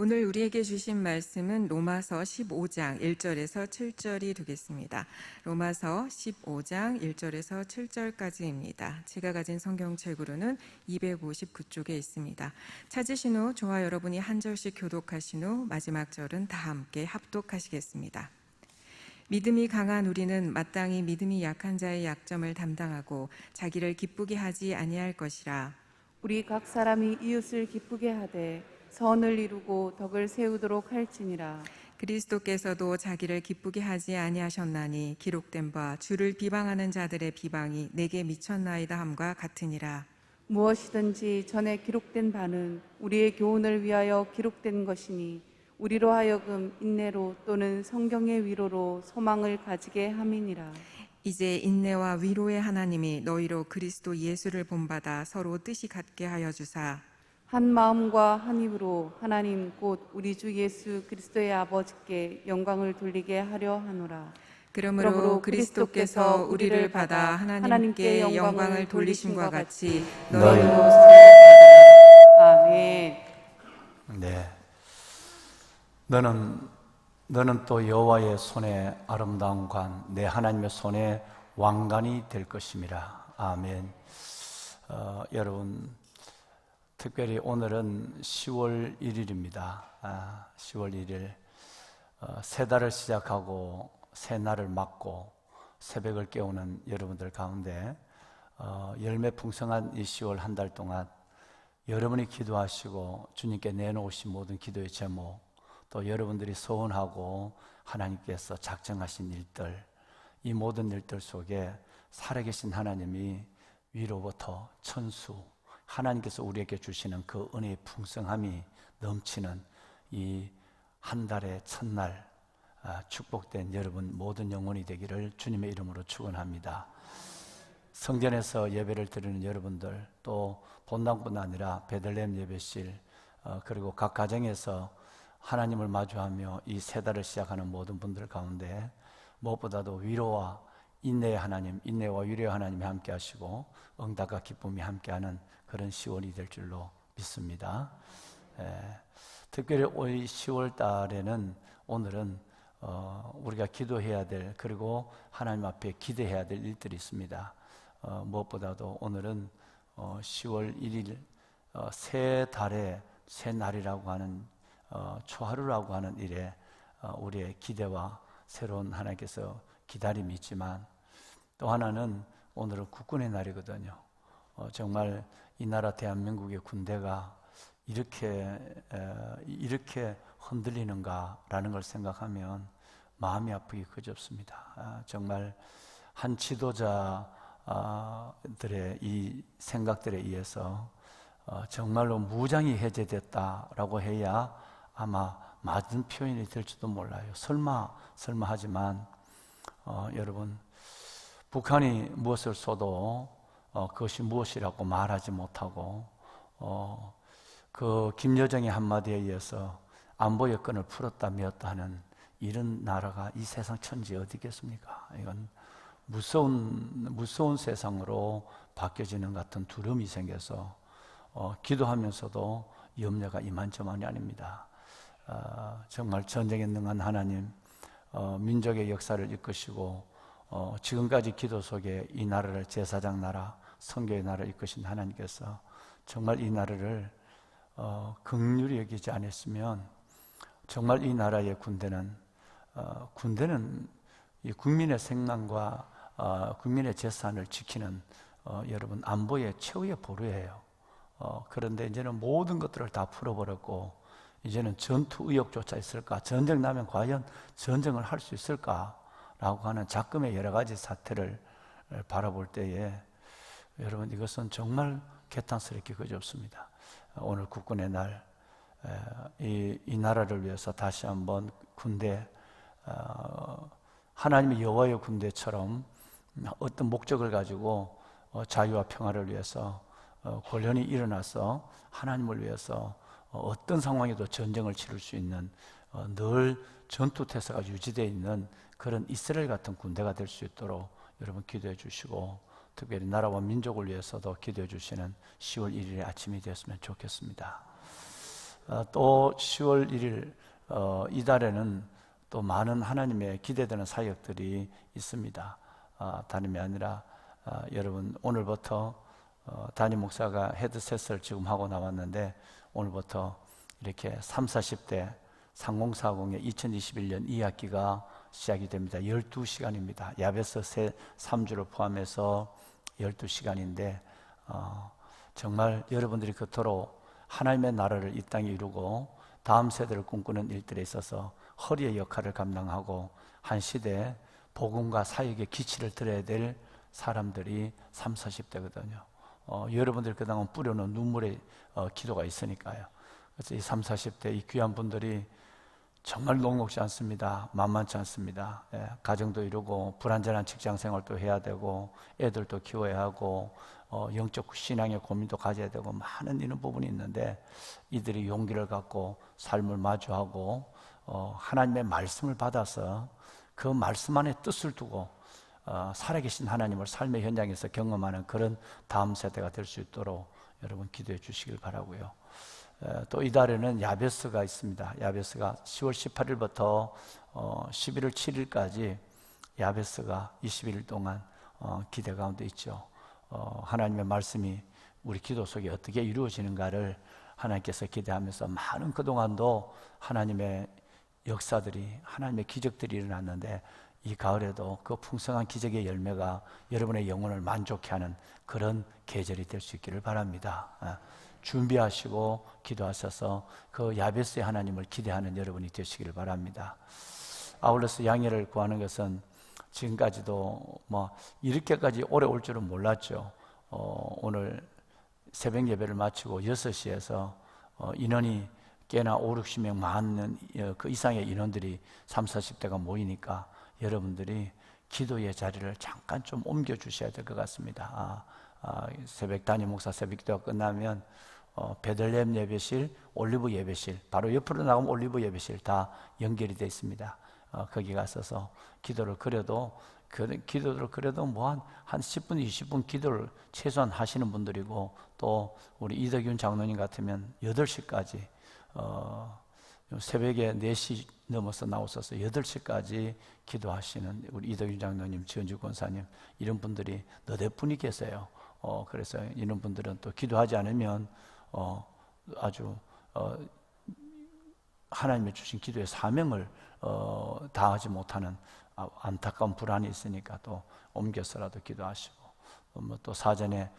오늘 우리에게 주신 말씀은 로마서 15장 1절에서 7절이 되겠습니다. 로마서 15장 1절에서 7절까지입니다. 제가 가진 성경책으로는 259쪽에 있습니다. 찾으신 후 저와 여러분이 한 절씩 교독하신 후 마지막 절은 다 함께 합독하시겠습니다. 믿음이 강한 우리는 마땅히 믿음이 약한 자의 약점을 담당하고 자기를 기쁘게 하지 아니할 것이라. 우리 각 사람이 이웃을 기쁘게 하되 선을 이루고 덕을 세우도록 할지니라. 그리스도께서도 자기를 기쁘게 하지 아니하셨나니 기록된 바 주를 비방하는 자들의 비방이 내게 미쳤나이다 함과 같으니라. 무엇이든지 전에 기록된 바는 우리의 교훈을 위하여 기록된 것이니 우리로 하여금 인내로 또는 성경의 위로로 소망을 가지게 함이니라. 이제 인내와 위로의 하나님이 너희로 그리스도 예수를 본받아 서로 뜻이 같게 하여 주사 한 마음과 한 입으로 하나님 곧 우리 주 예수 그리스도의 아버지께 영광을 돌리게 하려 하노라. 그러므로 그리스도께서 우리를 받아 하나님께 영광을 돌리심과 같이 너희로 아멘. 네. 너는 또 여호와의 손에 아름다운 관, 내 하나님의 손에 왕관이 될 것임이라. 아멘. 여러분, 특별히 오늘은 10월 1일입니다. 10월 1일. 새 달을 시작하고 새 날을 맞고 새벽을 깨우는 여러분들 가운데 열매 풍성한 이 10월 한 달 동안 여러분이 기도하시고 주님께 내놓으신 모든 기도의 제목, 또 여러분들이 소원하고 하나님께서 작정하신 일들, 이 모든 일들 속에 살아계신 하나님이 위로부터 천수, 하나님께서 우리에게 주시는 그 은혜의 풍성함이 넘치는 이 한 달의 첫날, 축복된 여러분 모든 영혼이 되기를 주님의 이름으로 축원합니다. 성전에서 예배를 드리는 여러분들, 또 본당뿐 아니라 베들레헴 예배실, 그리고 각 가정에서 하나님을 마주하며 이 새 달을 시작하는 모든 분들 가운데 무엇보다도 위로와 인내의 하나님, 인내와 위로의 하나님이 함께 하시고 응답과 기쁨이 함께하는 그런 10월이 될 줄로 믿습니다. 특별히 올 10월 달에는 오늘은 우리가 기도해야 될, 그리고 하나님 앞에 기대해야 될 일들이 있습니다. 무엇보다도 오늘은 10월 1일 새 달의 새 날이라고 하는 초하루라고 하는 일에 우리의 기대와 새로운 하나님께서 기다림이 있지만, 또 하나는 오늘은 국군의 날이거든요. 정말 이 나라 대한민국의 군대가 이렇게 흔들리는가라는 걸 생각하면 마음이 아프기 그지없습니다. 정말 한 지도자들의 이 생각들에 의해서 정말로 무장이 해제됐다라고 해야 아마 맞은 표현이 될지도 몰라요. 설마 하지만 여러분, 북한이 무엇을 쏘도 그것이 무엇이라고 말하지 못하고 그 김여정의 한마디에 의해서 안보의 끈을 풀었다 메었다 하는 이런 나라가 이 세상 천지에 어디 있겠습니까? 이건 무서운 세상으로 바뀌어지는 같은 두려움이 생겨서 기도하면서도 염려가 이만저만이 아닙니다. 정말 전쟁에 능한 하나님, 민족의 역사를 이끄시고 지금까지 기도 속에 이 나라를 제사장 나라, 선교의 나라를 이끄신 하나님께서 정말 이 나라를 긍휼히 여기지 않았으면 정말 이 나라의 군대는 이 국민의 생명과 국민의 재산을 지키는 여러분 안보의 최후의 보루예요. 그런데 이제는 모든 것들을 다 풀어버렸고 이제는 전투 의욕조차 있을까? 전쟁 나면 과연 전쟁을 할 수 있을까라고 하는 작금의 여러 가지 사태를 바라볼 때에 여러분, 이것은 정말 개탄스럽게 그지없습니다. 오늘 국군의 날, 이 나라를 위해서 다시 한번 군대, 하나님의 여호와의 군대처럼 어떤 목적을 가지고 자유와 평화를 위해서 권련이 일어나서 하나님을 위해서 어떤 상황에도 전쟁을 치를 수 있는 늘 전투태세가 유지되어 있는 그런 이스라엘 같은 군대가 될 수 있도록 여러분 기도해 주시고, 특별히 나라와 민족을 위해서도 기도해 주시는 10월 1일의 아침이 되었으면 좋겠습니다. 또 10월 1일 이달에는 또 많은 하나님의 기대되는 사역들이 있습니다. 다름이 아니라 여러분 오늘부터 담임 목사가 헤드셋을 지금 하고 나왔는데 오늘부터 이렇게 30, 40대 3040의 2021년 2학기가 시작이 됩니다. 12시간입니다. 야베스 3주를 포함해서 12시간인데 정말 여러분들이 그토록 하나님의 나라를 이 땅에 이루고 다음 세대를 꿈꾸는 일들에 있어서 허리의 역할을 감당하고 한 시대에 복음과 사역의 기치를 들어야 될 사람들이 30, 40대거든요. 여러분들이 그동안 뿌려놓은 눈물의 기도가 있으니까요. 그래서 이 30, 40대 이 귀한 분들이 정말 녹록지 않습니다. 만만치 않습니다. 가정도 이루고 불안전한 직장 생활도 해야 되고 애들도 키워야 하고 영적 신앙의 고민도 가져야 되고 많은 이런 부분이 있는데 이들이 용기를 갖고 삶을 마주하고 하나님의 말씀을 받아서 그 말씀 안에 뜻을 두고 살아계신 하나님을 삶의 현장에서 경험하는 그런 다음 세대가 될 수 있도록 여러분 기도해 주시길 바라고요. 또 이달에는 야베스가 있습니다. 야베스가 10월 18일부터 11월 7일까지 야베스가 21일 동안 기대 가운데 있죠. 하나님의 말씀이 우리 기도 속에 어떻게 이루어지는가를 하나님께서 기대하면서 많은 그동안도 하나님의 역사들이 하나님의 기적들이 일어났는데 이 가을에도 그 풍성한 기적의 열매가 여러분의 영혼을 만족해 하는 그런 계절이 될 수 있기를 바랍니다. 준비하시고 기도하셔서 그 야베스의 하나님을 기대하는 여러분이 되시기를 바랍니다. 아울러서 양해를 구하는 것은 지금까지도 이렇게까지 오래 올 줄은 몰랐죠. 오늘 새벽 예배를 마치고 6시에서 인원이 꽤나 5, 60명 많은 그 이상의 인원들이 30, 40대가 모이니까 여러분들이 기도의 자리를 잠깐 좀 옮겨 주셔야 될 것 같습니다. 새벽 담임 목사 새벽 기도가 끝나면 베들레헴 예배실, 올리브 예배실, 바로 옆으로 나가면 올리브 예배실 다 연결이 되어 있습니다. 거기 가서서 기도를 그려도 한 10분, 20분 기도를 최소한 하시는 분들이고 또 우리 이덕윤 장로님 같으면 8시까지 새벽에 4시 넘어서 나오셔서 8시까지 기도하시는 우리 이덕윤 장로님, 지은주 권사님 이런 분들이 너댓 분이 계세요. 그래서 이런 분들은 또 기도하지 않으면 아주 하나님이 주신 기도의 사명을 다하지 못하는 안타까운 불안이 있으니까 또 옮겨서라도 기도하시고 또 사전에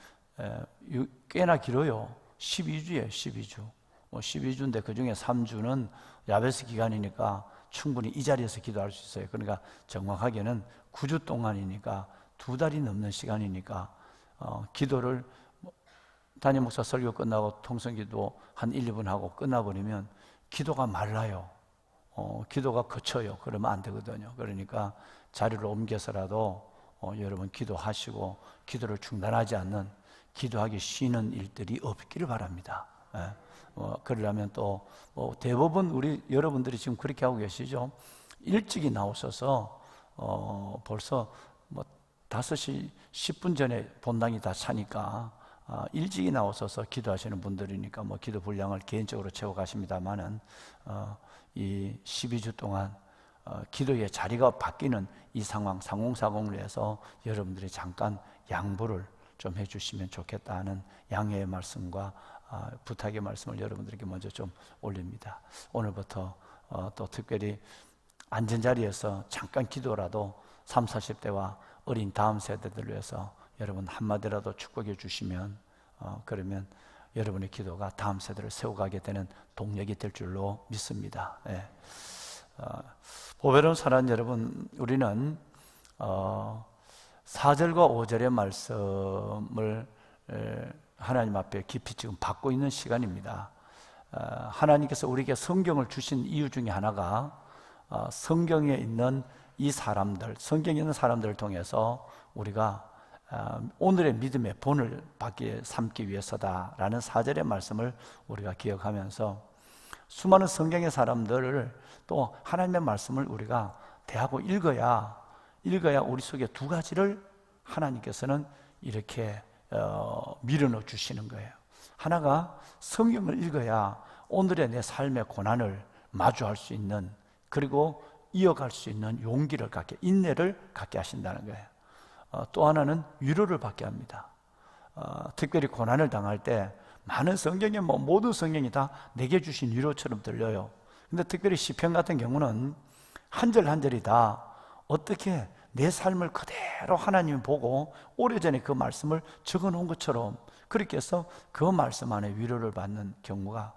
꽤나 길어요. 12주예요. 12주 12주인데 그 중에 3주는 야베스 기간이니까 충분히 이 자리에서 기도할 수 있어요. 그러니까 정확하게는 9주 동안이니까 2달이 넘는 시간이니까 기도를 담임 목사 설교 끝나고 통성기도 한 1, 2분 하고 끝나버리면 기도가 말라요. 기도가 거쳐요. 그러면 안 되거든요. 그러니까 자리를 옮겨서라도 여러분 기도하시고 기도를 중단하지 않는 기도하기 쉬는 일들이 없기를 바랍니다. 그러려면 또 대부분 우리 여러분들이 지금 그렇게 하고 계시죠. 일찍이 나오셔서 벌써 5시 10분 전에 본당이 다 차니까 일찍이 나오셔서 기도하시는 분들이니까 기도 분량을 개인적으로 채워가십니다만은 이 12주 동안 기도의 자리가 바뀌는 이 상황 3040을 해서 여러분들이 잠깐 양보를 좀 해주시면 좋겠다는 양해의 말씀과 부탁의 말씀을 여러분들에게 먼저 좀 올립니다. 오늘부터 또 특별히 앉은 자리에서 잠깐 기도라도 30, 40대와 어린 다음 세대들을 위해서 여러분 한마디라도 축복해 주시면 그러면 여러분의 기도가 다음 세대를 세워가게 되는 동력이 될 줄로 믿습니다. 보배로운 사랑 여러분, 우리는 4절과 5절의 말씀을 하나님 앞에 깊이 지금 받고 있는 시간입니다. 하나님께서 우리에게 성경을 주신 이유 중에 하나가 성경에 있는 이 사람들, 성경에 있는 사람들을 통해서 우리가 오늘의 믿음의 본을 삼기 위해서다라는 4절의 말씀을 우리가 기억하면서 수많은 성경의 사람들을 또 하나님의 말씀을 우리가 대하고 읽어야 우리 속에 두 가지를 하나님께서는 이렇게 밀어넣어 주시는 거예요. 하나가 성경을 읽어야 오늘의 내 삶의 고난을 마주할 수 있는, 그리고 이어갈 수 있는 용기를 갖게, 인내를 갖게 하신다는 거예요. 또 하나는 위로를 받게 합니다. 특별히 고난을 당할 때 많은 성경에 모든 성경이 다 내게 주신 위로처럼 들려요. 근데 특별히 시편 같은 경우는 한 절 한 절이 다 어떻게 내 삶을 그대로 하나님이 보고 오래전에 그 말씀을 적어 놓은 것처럼, 그렇게 해서 그 말씀 안에 위로를 받는 경우가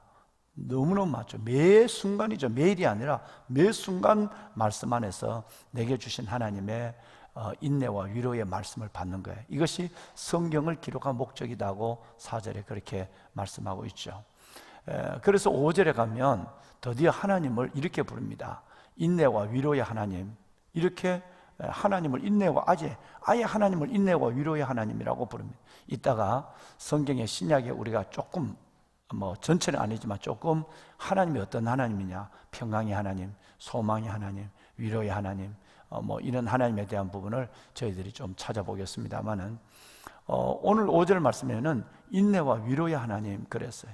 너무너무 많죠. 매 순간이죠. 매일이 아니라 매 순간 말씀 안에서 내게 주신 하나님의 인내와 위로의 말씀을 받는 거예요. 이것이 성경을 기록한 목적이라고 4절에 그렇게 말씀하고 있죠. 그래서 5절에 가면 드디어 하나님을 이렇게 부릅니다. 인내와 위로의 하나님. 이렇게 하나님을 인내와 아예 하나님을 인내와 위로의 하나님이라고 부릅니다. 이따가 성경의 신약에 우리가 조금 전체는 아니지만 조금 하나님이 어떤 하나님이냐, 평강의 하나님, 소망의 하나님, 위로의 하나님, 이런 하나님에 대한 부분을 저희들이 좀 찾아보겠습니다만은 오늘 5절 말씀에는 인내와 위로의 하나님 그랬어요.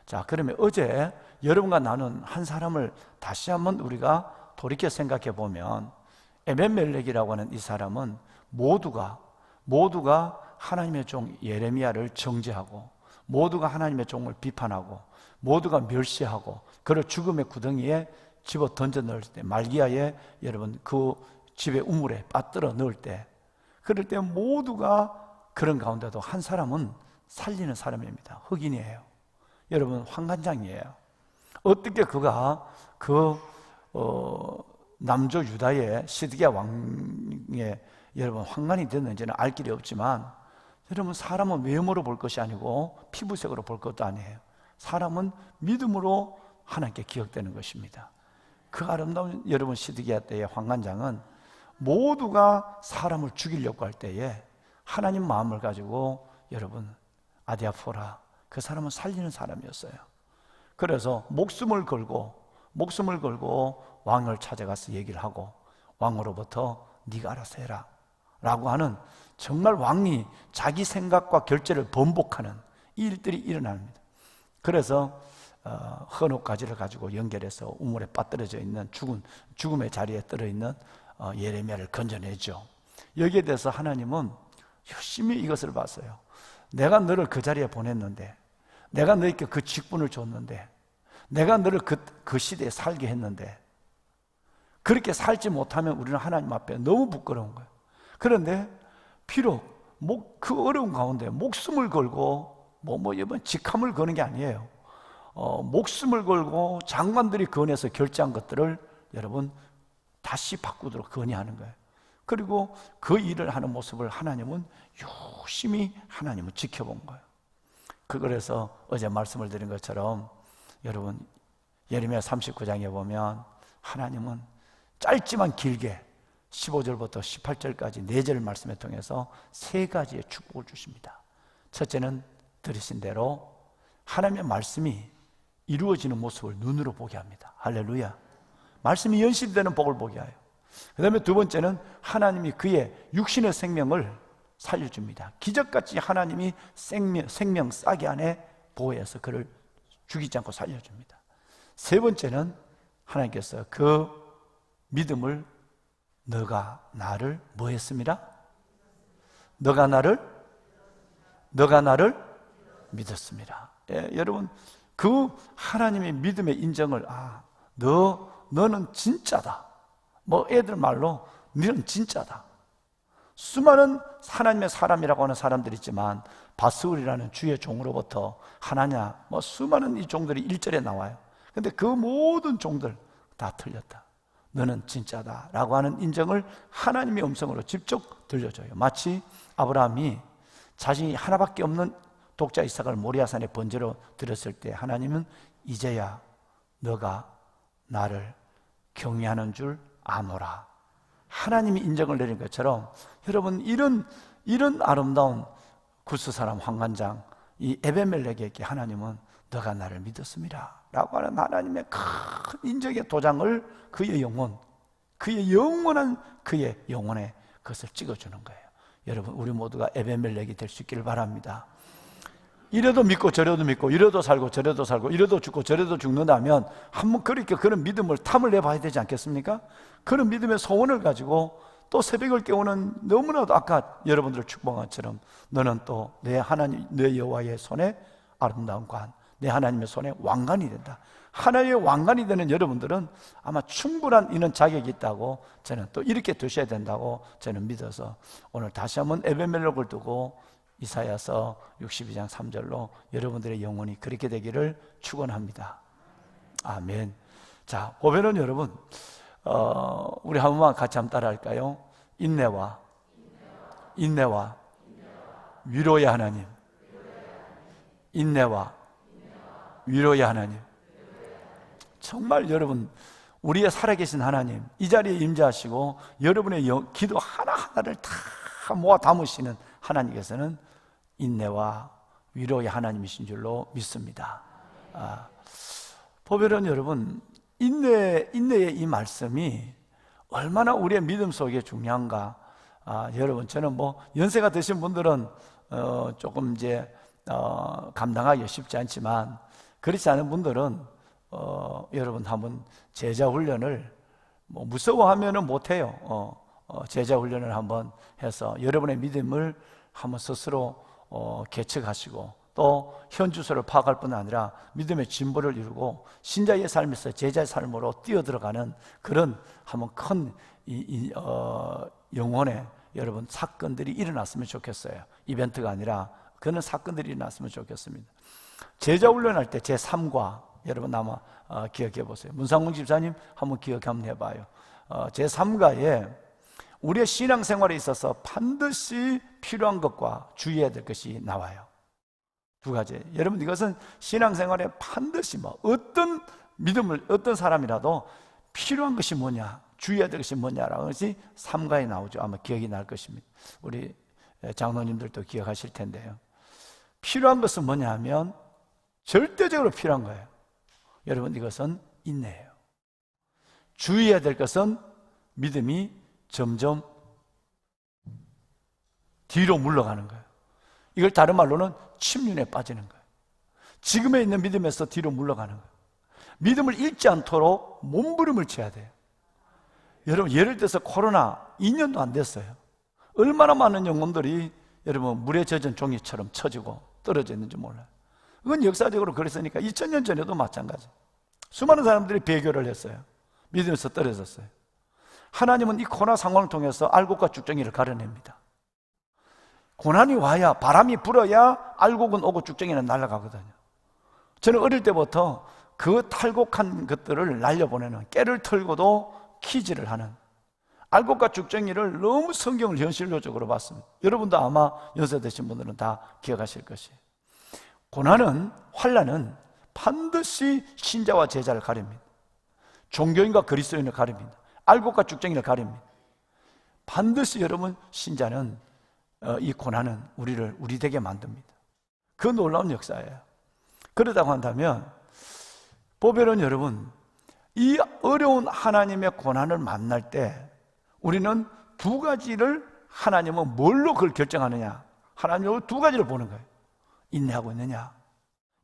자, 그러면 어제 여러분과 나눈 한 사람을 다시 한번 우리가 돌이켜 생각해 보면, 에벤멜렉이라고 하는 이 사람은 모두가 하나님의 종 예레미야를 정죄하고, 모두가 하나님의 종을 비판하고, 모두가 멸시하고, 그를 죽음의 구덩이에 집어 던져 넣을 때, 말기야에 여러분 그 집의 우물에 빠뜨려 넣을 때, 그럴 때 모두가 그런 가운데도 한 사람은 살리는 사람입니다. 흑인이에요. 여러분 환관장이에요. 어떻게 그가 남조 유다의 시드기야 왕의 여러분 환관이 됐는지는 알 길이 없지만, 여러분 사람은 외모로 볼 것이 아니고 피부색으로 볼 것도 아니에요. 사람은 믿음으로 하나님께 기억되는 것입니다. 그 아름다운 여러분 시드기야 때의 환관장은 모두가 사람을 죽이려고 할 때에 하나님 마음을 가지고 여러분 아디아포라, 그 사람은 살리는 사람이었어요. 그래서 목숨을 걸고 왕을 찾아가서 얘기를 하고, 왕으로부터 네가 알아서 해라 라고 하는, 정말 왕이 자기 생각과 결제를 번복하는 이 일들이 일어납니다. 그래서 헌옷가지를 가지고 연결해서 우물에 빠뜨려져 있는 죽음의 자리에 떨어 있는 예레미야를 건져내죠. 여기에 대해서 하나님은 열심히 이것을 봤어요. 내가 너를 그 자리에 보냈는데, 내가 너에게 그 직분을 줬는데, 내가 너를 그 시대에 살게 했는데, 그렇게 살지 못하면 우리는 하나님 앞에 너무 부끄러운 거예요. 그런데 비록 그 어려운 가운데 목숨을 걸고 이번 직함을 거는 게 아니에요. 목숨을 걸고 장관들이 건해서 결제한 것들을 여러분 다시 바꾸도록 건의하는 거예요. 그리고 그 일을 하는 모습을 하나님은 유심히 하나님은 지켜본 거예요. 그래서 어제 말씀을 드린 것처럼 여러분 예레미야 39장에 보면 하나님은 짧지만 길게 15절부터 18절까지 4절 말씀을 통해서 3가지의 축복을 주십니다. 첫째는 들으신 대로 하나님의 말씀이 이루어지는 모습을 눈으로 보게 합니다. 할렐루야. 말씀이 연실되는 복을 보게 해요. 그 다음에 두 번째는 하나님이 그의 육신의 생명을 살려줍니다. 기적같이 하나님이 생명 싸게 안에 보호해서 그를 죽이지 않고 살려줍니다. 세 번째는 하나님께서 그 믿음을, 너가 나를 뭐 했습니다? 너가 나를 믿었습니다. 여러분 그 하나님의 믿음의 인정을, 너는 진짜다. 애들 말로 너는 진짜다. 수많은 하나님의 사람이라고 하는 사람들이 있지만 바스울이라는 주의 종으로부터 하나냐 수많은 이 종들이 1절에 나와요. 근데 그 모든 종들 다 틀렸다. 너는 진짜다 라고 하는 인정을 하나님의 음성으로 직접 들려줘요. 마치 아브라함이 자신이 하나밖에 없는 독자 이삭을 모리아산에 번제로 드렸을 때 하나님은 이제야 너가 나를 경외하는 줄 아노라, 하나님이 인정을 내린 것처럼 여러분 이런 아름다운 구스 사람 황관장 이 에벤멜렉에게 하나님은 너가 나를 믿었습니다 라고 하는 하나님의 큰 인정의 도장을 그의 영원한 그의 영혼에 그것을 찍어주는 거예요. 여러분 우리 모두가 에벤멜렉이 될 수 있기를 바랍니다. 이래도 믿고 저래도 믿고, 이래도 살고 저래도 살고, 이래도 죽고 저래도 죽는다면 한번 그렇게 그런 믿음을 탐을 내봐야 되지 않겠습니까? 그런 믿음의 소원을 가지고 또 새벽을 깨우는, 너무나도 아까 여러분들 축복한 것처럼 너는 또 내 하나님, 내 여호와의 손에 아름다운 관, 내 하나님의 손에 왕관이 된다. 하나님의 왕관이 되는 여러분들은 아마 충분한 이런 자격이 있다고 저는 또 이렇게 두셔야 된다고 저는 믿어서 오늘 다시 한번 에베멜록을 두고 이사야서 62장 3절로 여러분들의 영혼이 그렇게 되기를 축원합니다. 아멘. 자, 보면은 여러분, 우리 한 번만 같이 한번 따라할까요? 인내와 위로의 하나님, 인내와 위로의 하나님. 정말 여러분, 우리의 살아계신 하나님, 이 자리에 임재하시고 여러분의 기도 하나하나를 다 모아 담으시는 하나님께서는 인내와 위로의 하나님이신 줄로 믿습니다. 보면은 여러분, 인내의 이 말씀이 얼마나 우리의 믿음 속에 중요한가. 여러분, 저는 뭐 연세가 드신 분들은 조금 이제 감당하기 쉽지 않지만, 그렇지 않은 분들은 여러분 한번 제자 훈련을, 뭐 무서워하면은 못해요. 제자 훈련을 한번 해서 여러분의 믿음을 한번 스스로 개척하시고, 또 현주소를 파악할 뿐 아니라 믿음의 진보를 이루고 신자의 삶에서 제자의 삶으로 뛰어들어가는 그런 한번 큰 영혼의 여러분 사건들이 일어났으면 좋겠어요. 이벤트가 아니라 그런 사건들이 일어났으면 좋겠습니다. 제자 훈련할 때 제3과 여러분 아마 기억해 보세요. 문상문 집사님 한번 기억 한번 해봐요. 제3과에 우리의 신앙생활에 있어서 반드시 필요한 것과 주의해야 될 것이 나와요. 두 가지. 여러분, 이것은 신앙생활에 반드시 어떤 믿음을, 어떤 사람이라도 필요한 것이 뭐냐, 주의해야 될 것이 뭐냐라는 것이 3과에 나오죠. 아마 기억이 날 것입니다. 우리 장로님들도 기억하실 텐데요. 필요한 것은 뭐냐 하면 절대적으로 필요한 거예요. 여러분, 이것은 인내예요. 주의해야 될 것은 믿음이 점점 뒤로 물러가는 거예요. 이걸 다른 말로는 침륜에 빠지는 거예요. 지금에 있는 믿음에서 뒤로 물러가는 거예요. 믿음을 잃지 않도록 몸부림을 쳐야 돼요. 여러분, 예를 들어서 코로나 2년도 안 됐어요. 얼마나 많은 영혼들이 여러분 물에 젖은 종이처럼 처지고 떨어져 있는지 몰라요. 그건 역사적으로 그랬으니까 2000년 전에도 마찬가지. 수많은 사람들이 배교를 했어요. 믿음에서 떨어졌어요. 하나님은 이 코로나 상황을 통해서 알곡과 쭉정이를 가려냅니다. 고난이 와야, 바람이 불어야 알곡은 오고 쭉정이는 날아가거든요. 저는 어릴 때부터 그 탈곡한 것들을 날려보내는, 깨를 털고도 키즈를 하는 알곡과 쭉정이를 너무 성경을 현실적으로 봤습니다. 여러분도 아마 연세 되신 분들은 다 기억하실 것이에요. 고난은, 환난은 반드시 신자와 제자를 가립니다. 종교인과 그리스도인을 가립니다. 알곡과 쭉정이를 가립니다. 반드시 여러분, 신자는 이 고난은 우리 되게 만듭니다. 그 놀라운 역사예요. 그러다고 한다면 보배는 여러분, 이 어려운 하나님의 고난을 만날 때 우리는 두 가지를, 하나님은 뭘로 그걸 결정하느냐, 하나님은 두 가지를 보는 거예요. 인내하고 있느냐,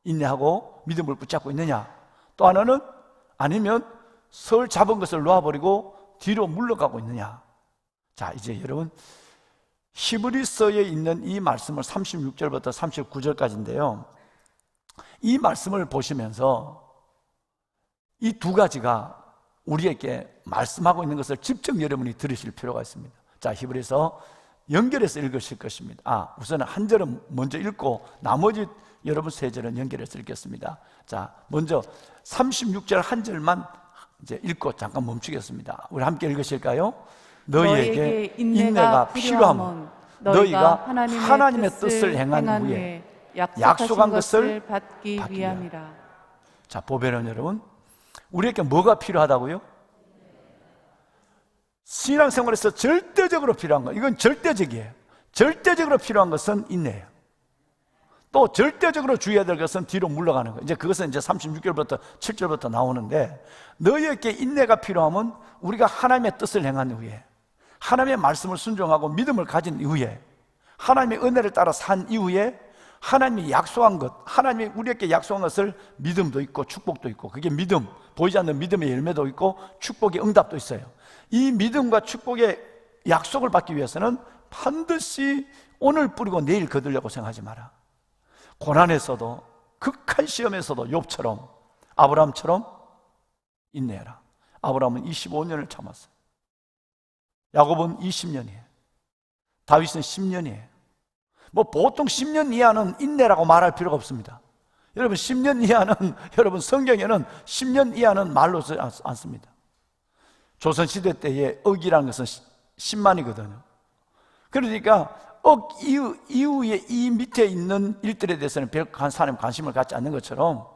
인내하고 믿음을 붙잡고 있느냐, 또 하나는 아니면 설 잡은 것을 놓아버리고 뒤로 물러가고 있느냐. 자, 이제 여러분, 히브리서에 있는 이 말씀을 36절부터 39절까지인데요, 이 말씀을 보시면서 이 두 가지가 우리에게 말씀하고 있는 것을 직접 여러분이 들으실 필요가 있습니다. 자, 히브리서 연결해서 읽으실 것입니다. 우선 한 절은 먼저 읽고 나머지 여러분 세 절은 연결해서 읽겠습니다. 자, 먼저 36절 한 절만 이제 읽고 잠깐 멈추겠습니다. 우리 함께 읽으실까요? 너희에게 인내가 필요함은 너희가 하나님의 뜻을 행한 후에 약속한 것을 받기 위함이라. 자, 보배는 여러분, 우리에게 뭐가 필요하다고요? 신앙생활에서 절대적으로 필요한 거, 이건 절대적이에요. 절대적으로 필요한 것은 인내예요. 또 절대적으로 주의해야 될 것은 뒤로 물러가는 거예요. 이제 그것은 이제 36절부터 7절부터 나오는데, 너희에게 인내가 필요하면 우리가 하나님의 뜻을 행한 후에, 하나님의 말씀을 순종하고 믿음을 가진 이후에, 하나님의 은혜를 따라 산 이후에 하나님이 약속한 것, 하나님이 우리에게 약속한 것을 믿음도 있고 축복도 있고, 그게 믿음, 보이지 않는 믿음의 열매도 있고 축복의 응답도 있어요. 이 믿음과 축복의 약속을 받기 위해서는 반드시 오늘 뿌리고 내일 거두려고 생각하지 마라. 고난에서도, 극한 시험에서도 욥처럼, 아브라함처럼 인내해라. 아브라함은 25년을 참았어요. 야곱은 20년이에요. 다윗은 10년이에요. 뭐 보통 10년 이하는 인내라고 말할 필요가 없습니다. 여러분 10년 이하는 여러분 성경에는 10년 이하는 말로 쓰지 않습니다. 조선시대 때의 억이라는 것은 10만이거든요. 그러니까 억 이후에 이 밑에 있는 일들에 대해서는 별 사람 관심을 갖지 않는 것처럼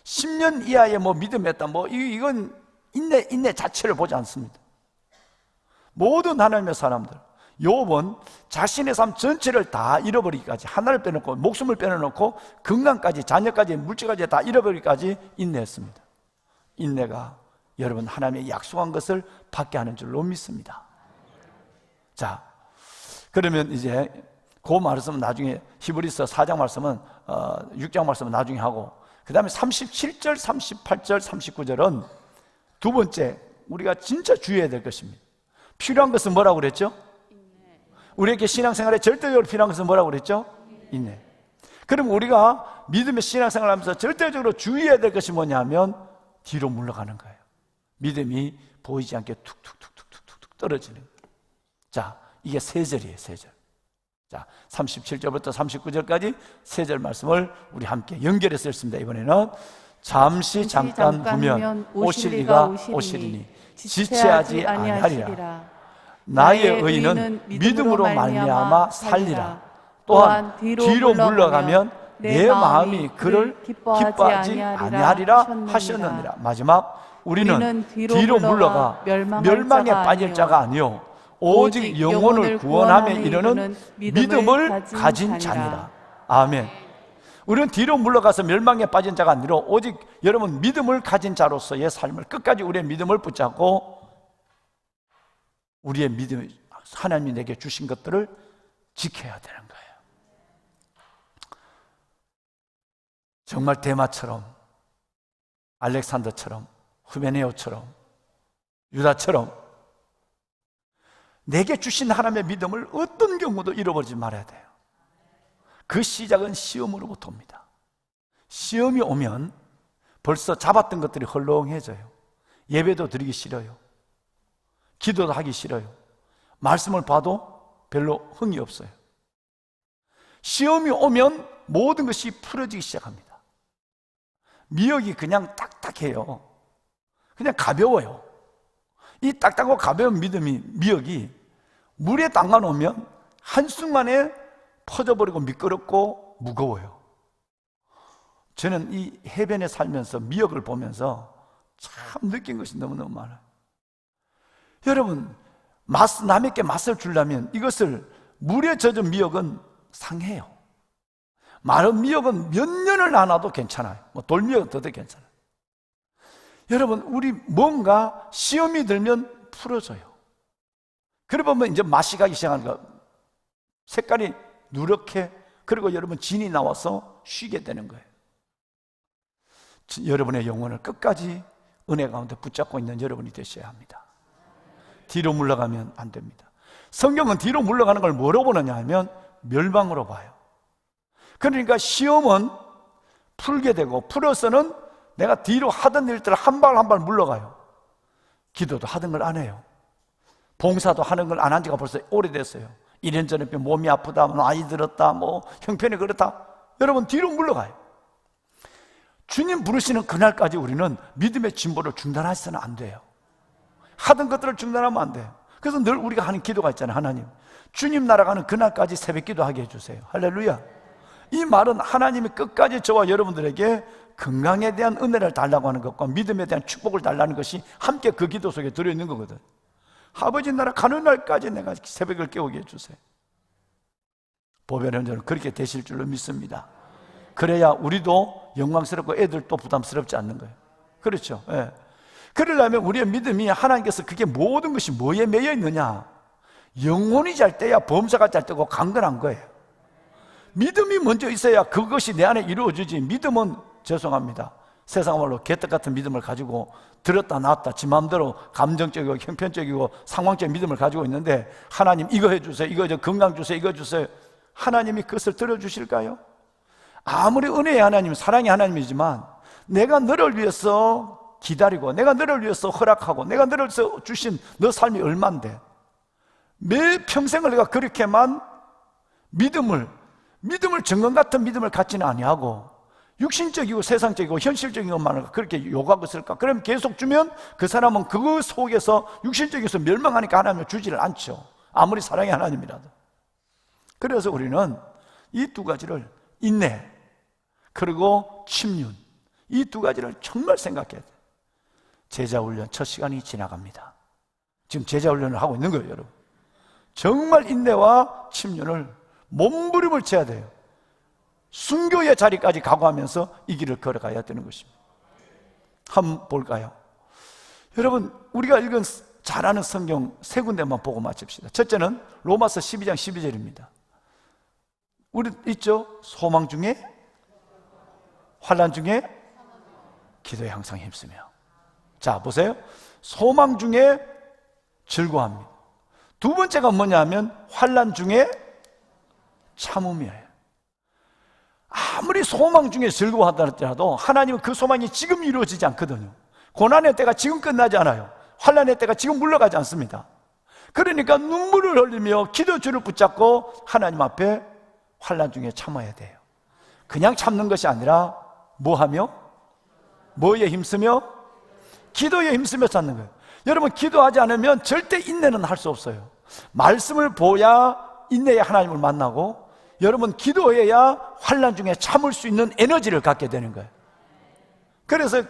10년 이하의 뭐 믿음했다, 뭐 이건 인내 자체를 보지 않습니다. 모든 하나님의 사람들, 욥은 자신의 삶 전체를 다 잃어버리기까지, 하나를 빼놓고 목숨을 빼놓고 건강까지, 자녀까지, 물질까지 다 잃어버리기까지 인내했습니다. 인내가 여러분 하나님의 약속한 것을 받게 하는 줄로 믿습니다. 자, 그러면 이제 그 말씀은 나중에 히브리서 4장 말씀은 6장 말씀은 나중에 하고, 그 다음에 37절, 38절, 39절은 두 번째 우리가 진짜 주의해야 될 것입니다. 필요한 것은 뭐라고 그랬죠? 우리에게 신앙생활에 절대적으로 필요한 것은 뭐라고 그랬죠? 인내. 그럼 우리가 믿음의 신앙생활을 하면서 절대적으로 주의해야 될 것이 뭐냐면 뒤로 물러가는 거예요. 믿음이 보이지 않게 툭툭툭툭툭툭 떨어지는 거예요. 자, 이게 세 절이에요, 세 절. 자, 37절부터 39절까지 세 절 말씀을 우리 함께 연결해서 읽습니다. 이번에는 잠시 잠깐 후면 오실 이가 오시리니 지체하지 아니하리라. 나의 의인은 믿음으로 말미암아 살리라. 또한 뒤로 물러가면 내 마음이 그를 기뻐하지 아니하리라 하셨느니라. 마지막, 우리는 뒤로 물러가 멸망에 빠질 자가 아니요 오직 영혼을 구원함에 이르는 믿음을 가진 자니라. 아멘. 우리는 뒤로 물러가서 멸망에 빠진 자가 아니라 오직 여러분 믿음을 가진 자로서의 삶을, 끝까지 우리의 믿음을 붙잡고 우리의 믿음, 하나님이 내게 주신 것들을 지켜야 되는 거예요. 정말 대마처럼, 알렉산더처럼, 후메네오처럼, 유다처럼 내게 주신 하나님의 믿음을 어떤 경우도 잃어버리지 말아야 돼요. 그 시작은 시험으로부터 옵니다. 시험이 오면 벌써 잡았던 것들이 헐렁해져요. 예배도 드리기 싫어요. 기도도 하기 싫어요. 말씀을 봐도 별로 흥이 없어요. 시험이 오면 모든 것이 풀어지기 시작합니다. 미역이 그냥 딱딱해요. 그냥 가벼워요. 이 딱딱하고 가벼운 미역이 물에 담가 놓으면 한순간에 퍼져버리고 미끄럽고 무거워요. 저는 이 해변에 살면서 미역을 보면서 참 느낀 것이 너무너무 많아요. 여러분, 남에게 맛을 주려면 이것을 물에 젖은 미역은 상해요. 마른 미역은 몇 년을 놔놔도 괜찮아요. 뭐 돌미역은 더 괜찮아요. 여러분, 우리 뭔가 시험이 들면 풀어져요. 그래 보면 이제 맛이 가기 시작하는 거, 색깔이 누렇게, 그리고 여러분 진이 나와서 쉬게 되는 거예요. 여러분의 영혼을 끝까지 은혜 가운데 붙잡고 있는 여러분이 되셔야 합니다. 뒤로 물러가면 안 됩니다. 성경은 뒤로 물러가는 걸 뭐로 보느냐 하면 멸망으로 봐요. 그러니까 시험은 풀게 되고, 풀어서는 내가 뒤로 하던 일들을 한 발 한 발 물러가요. 기도도 하던 걸 안 해요. 봉사도 하는 걸 안 한 지가 벌써 오래됐어요. 이런저런 몸이 아프다, 뭐 아이 들었다, 뭐 형편이 그렇다. 여러분 뒤로 물러가요. 주님 부르시는 그날까지 우리는 믿음의 진보를 중단해서는 안 돼요. 하던 것들을 중단하면 안 돼요. 그래서 늘 우리가 하는 기도가 있잖아요. 하나님, 주님 날아가는 그날까지 새벽 기도하게 해주세요. 할렐루야. 이 말은 하나님이 끝까지 저와 여러분들에게 건강에 대한 은혜를 달라고 하는 것과 믿음에 대한 축복을 달라는 것이 함께 그 기도 속에 들어있는 거거든. 아버지 나라 가는 날까지 내가 새벽을 깨우게 해주세요. 보배는 저는 그렇게 되실 줄로 믿습니다. 그래야 우리도 영광스럽고 애들도 부담스럽지 않는 거예요. 그렇죠? 예. 그러려면 우리의 믿음이 하나님께서 그게 모든 것이 뭐에 매여 있느냐? 영혼이 잘 때야 범사가 잘 때고 강건한 거예요. 믿음이 먼저 있어야 그것이 내 안에 이루어지지. 믿음은 죄송합니다, 세상 말로 개떡 같은 믿음을 가지고 들었다 놨다 지 마음대로 감정적이고 형편적이고 상황적 믿음을 가지고 있는데, 하나님 이거 해주세요, 이거 건강 주세요, 이거 주세요. 하나님이 그것을 들어주실까요? 아무리 은혜의 하나님, 사랑의 하나님이지만 내가 너를 위해서 기다리고, 내가 너를 위해서 허락하고, 내가 너를 위해서 주신 너 삶이 얼만데, 매 평생을 내가 그렇게만 믿음을 정금 같은 믿음을 갖지는 아니하고 육신적이고 세상적이고 현실적인 것만 그렇게 요구하고 있을까? 그럼 계속 주면 그 사람은 그 속에서 육신적에서 멸망하니까 하나님은 주지를 않죠, 아무리 사랑의 하나님이라도. 그래서 우리는 이 두 가지를, 인내 그리고 침륜, 이 두 가지를 정말 생각해야 돼요. 제자훈련 첫 시간이 지나갑니다. 지금 제자훈련을 하고 있는 거예요, 여러분. 정말 인내와 침륜을 몸부림을 쳐야 돼요. 순교의 자리까지 각오하면서 이 길을 걸어가야 되는 것입니다. 한번 볼까요? 여러분, 우리가 읽은 잘 아는 성경 세 군데만 보고 마칩시다. 첫째는 로마서 12장 12절입니다. 우리 있죠? 소망 중에, 환난 중에, 기도에 항상 힘쓰며. 자, 보세요. 소망 중에 즐거워합니다. 두 번째가 뭐냐면 환난 중에 참음이에요. 아무리 소망 중에 즐거워한다 할지라도 하나님은 그 소망이 지금 이루어지지 않거든요. 고난의 때가 지금 끝나지 않아요. 환난의 때가 지금 물러가지 않습니다. 그러니까 눈물을 흘리며 기도줄을 붙잡고 하나님 앞에 환난 중에 참아야 돼요. 그냥 참는 것이 아니라 뭐하며? 뭐에 힘쓰며? 기도에 힘쓰며 찾는 거예요. 여러분, 기도하지 않으면 절대 인내는 할 수 없어요. 말씀을 보야 인내의 하나님을 만나고, 여러분 기도해야 환난 중에 참을 수 있는 에너지를 갖게 되는 거예요. 그래서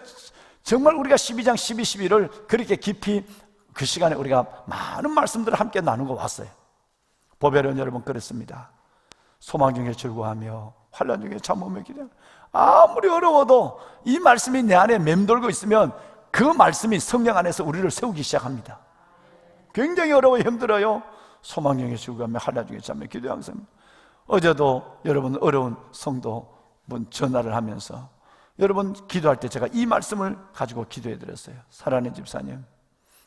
정말 우리가 12장 12, 11을 그렇게 깊이 그 시간에 우리가 많은 말씀들을 함께 나누고 왔어요. 보배는 여러분 그렇습니다. 소망 중에 즐거워하며 환난 중에 참으며 기도하며. 아무리 어려워도 이 말씀이 내 안에 맴돌고 있으면 그 말씀이 성령 안에서 우리를 세우기 시작합니다. 굉장히 어려워 힘들어요. 소망 중에 즐거워하며 환난 중에 참으며 기도하며 항상. 어제도 여러분 어려운 성도분 전화를 하면서 여러분 기도할 때 제가 이 말씀을 가지고 기도해 드렸어요. 사랑하는 집사님,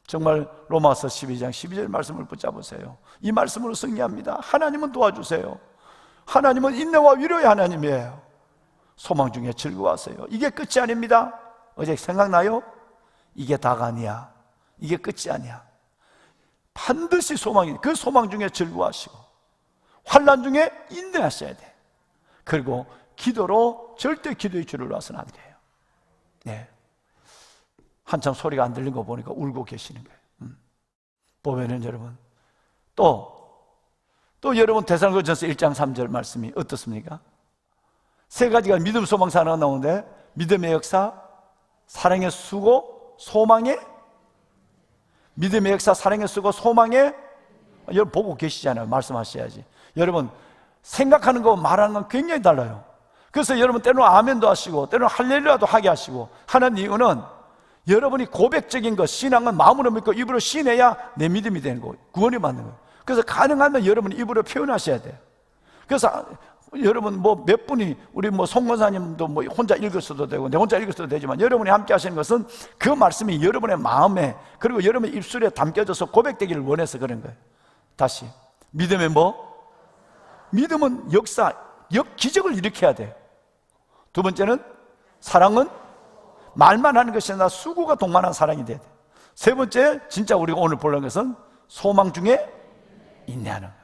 정말 로마서 12장 12절 말씀을 붙잡으세요. 이 말씀으로 승리합니다. 하나님은 도와주세요. 하나님은 인내와 위로의 하나님이에요. 소망 중에 즐거워하세요. 이게 끝이 아닙니다. 어제 생각나요? 이게 다가 아니야. 이게 끝이 아니야. 반드시 소망이, 그 소망 중에 즐거워하시고 환난 중에 인내하셔야 돼. 그리고 기도로 절대 기도의 줄을 놔서는 안 돼요. 네. 한참 소리가 안 들린 거 보니까 울고 계시는 거예요. 보면은 여러분 또 여러분 데살로니가전서 1장 3절 말씀이 어떻습니까? 세 가지가 믿음, 소망, 사랑이 나오는데, 믿음의 역사, 사랑의 수고, 소망의, 믿음의 역사, 사랑의 수고, 소망의, 여러분 보고 계시잖아요. 말씀하셔야지. 여러분 생각하는 거 말하는 건 굉장히 달라요. 그래서 여러분 때로는 아멘도 하시고 때로는 할렐루야도 하게 하시고 하는 이유는 여러분이 고백적인 것, 신앙은 마음으로 믿고 입으로 시인해야 내 믿음이 되는 거예요. 구원이 받는 거예요. 그래서 가능하면 여러분이 입으로 표현하셔야 돼요. 그래서 여러분 뭐 몇 분이, 우리 뭐 송권사님도 뭐 혼자 읽을 수도 되고 내 혼자 읽을 수도 되지만, 여러분이 함께 하시는 것은 그 말씀이 여러분의 마음에 그리고 여러분의 입술에 담겨져서 고백되기를 원해서 그런 거예요. 다시, 믿음의 뭐? 믿음은 역사, 기적을 일으켜야 돼요. 두 번째는 사랑은 말만 하는 것이 아니라 수고가 동반한 사랑이 돼야 돼요. 세 번째, 진짜 우리가 오늘 보려는 것은 소망 중에 인내하는 거예요.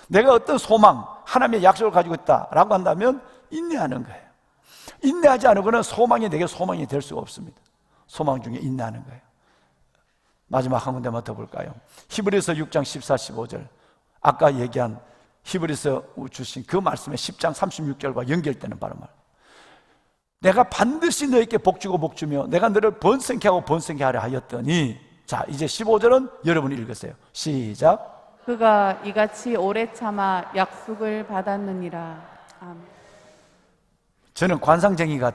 내가 어떤 소망, 하나님의 약속을 가지고 있다라고 한다면 인내하는 거예요. 인내하지 않으고는 소망이 내게 소망이 될 수가 없습니다. 소망 중에 인내하는 거예요. 마지막 한 군데만 더 볼까요? 히브리서 6장 14, 15절, 아까 얘기한 히브리서 주신 그 말씀의 10장 36절과 연결되는 바로 말. 내가 반드시 너에게 복주고 복주며 내가 너를 번성케 하고 번성케 하려 하였더니. 자, 이제 15절은 여러분이 읽으세요. 시작. 그가 이같이 오래 참아 약속을 받았느니라. 아멘. 저는 관상쟁이가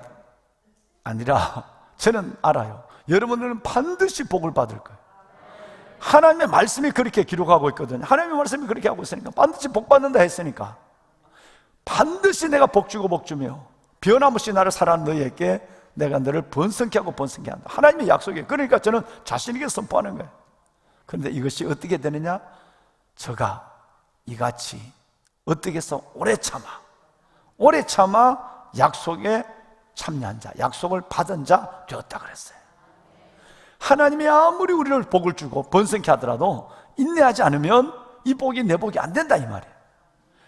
아니라 저는 알아요. 여러분들은 반드시 복을 받을 거예요. 하나님의 말씀이 그렇게 기록하고 있거든요. 하나님의 말씀이 그렇게 하고 있으니까 반드시 복 받는다 했으니까 반드시 내가 복주고 복주며 변함없이 나를 사랑하는 너희에게 내가 너를 번성케 하고 번성케 한다. 하나님의 약속이에요. 그러니까 저는 자신 있게 선포하는 거예요. 그런데 이것이 어떻게 되느냐? 저가 이같이 어떻게 해서 오래 참아 약속에 참여한 자, 약속을 받은 자 되었다 그랬어요. 하나님이 아무리 우리를 복을 주고 번성케 하더라도 인내하지 않으면 이 복이 내 복이 안 된다 이 말이에요.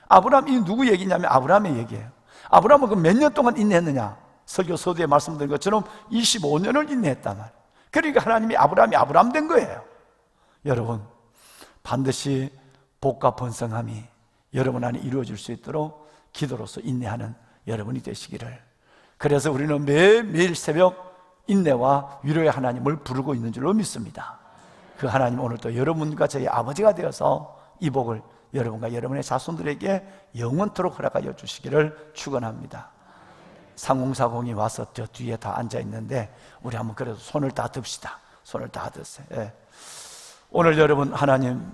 아브라함이 누구 얘기냐면 아브라함의 얘기예요. 아브라함은 그 몇 년 동안 인내했느냐? 설교 서두에 말씀드린 것처럼 25년을 인내했단 말이에요. 그러니까 하나님이 아브라함이 아브라함 된 거예요. 여러분, 반드시 복과 번성함이 여러분 안에 이루어질 수 있도록 기도로서 인내하는 여러분이 되시기를. 그래서 우리는 매일 새벽 인내와 위로의 하나님을 부르고 있는 줄로 믿습니다. 그 하나님 오늘도 여러분과 저희 아버지가 되어서 이 복을 여러분과 여러분의 자손들에게 영원토록 허락하여 주시기를 축원합니다. 3040이 와서 저 뒤에 다 앉아 있는데 우리 한번 그래도 손을 다 듭시다. 손을 다 드세요. 예. 오늘 여러분, 하나님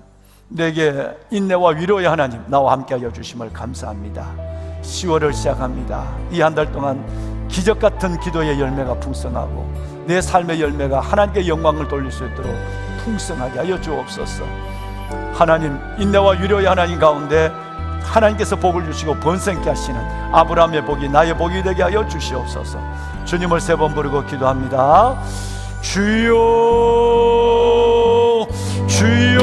내게 인내와 위로의 하나님 나와 함께하여 주심을 감사합니다. 10월을 시작합니다. 이 한 달 동안 기적같은 기도의 열매가 풍성하고 내 삶의 열매가 하나님께 영광을 돌릴 수 있도록 풍성하게 하여 주옵소서. 하나님, 인내와 위로의 하나님 가운데 하나님께서 복을 주시고 번성케 하시는 아브라함의 복이 나의 복이 되게 하여 주시옵소서. 주님을 3번 부르고 기도합니다. 주여, 주여.